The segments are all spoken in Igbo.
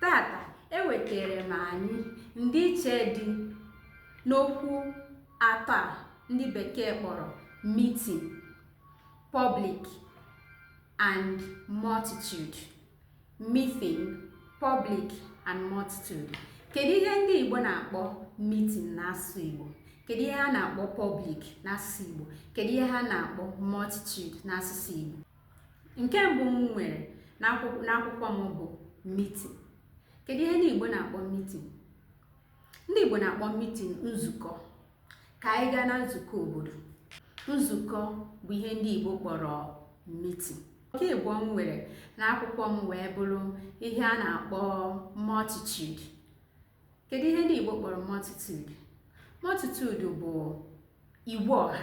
Tata ewetere m anyị ndịiche dị n'okwu atọ a ndị bekee kpọrọ meeting, public and multitude. Meeting, public and multitude. Kedu ihe ndị Igbo na-akpọ meeting n'asụsụ Igbo? Kedu ihe ha na-akpọ public n'asụsụ Igbo? Kedu ihe ha na-akpọ multitude n'asụsụ Igbo? Nke mbụ m nwere n'akwụkwọ m bụ meeting. Kedu ihe ndị Igbo na-akpọ meeting? Ndị Igbo na-akpọ meeting nzukọ. Ka anyị gaa na nzukọ obodo. Nzukọ bụ ihe ndị Igbo kpọrọ meeting. Nke Igbo m nwere n'akwụkwọ m wee bụrụ ihe a na-akpọ multitude. Kedu ihe ndị Igbo kpọrọ multitude? Multitude bụ igwe ọha.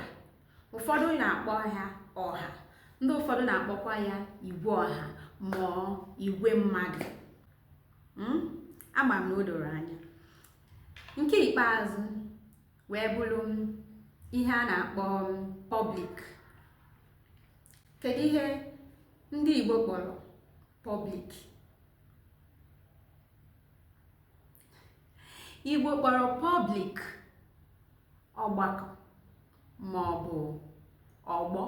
Ụfọdụ na-akpọ ya ọha, ndị ụfọdụ na-akpọkwa ya igwe ọha ma igwe mmadụ. Ama m na o doro anya. Nke ikpeazụ wee bụrụ ihe a na-akpọ public. Kedu ihe ndị Igbo kpọrọ public? Igbo kpọrọ public ọgbakọ ma ọ bụ ọgbọ.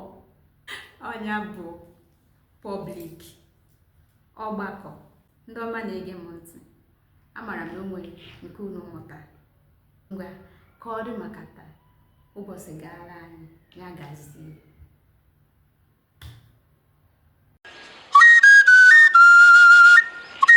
Ọnya bụ public ọgbakọ. Ndị ọma na-ege m ntị, amara m na o nwere nke unu mụtara. Ngwa ka ọ dị maka taa, ụbọchị gaara anyị, ya gazie.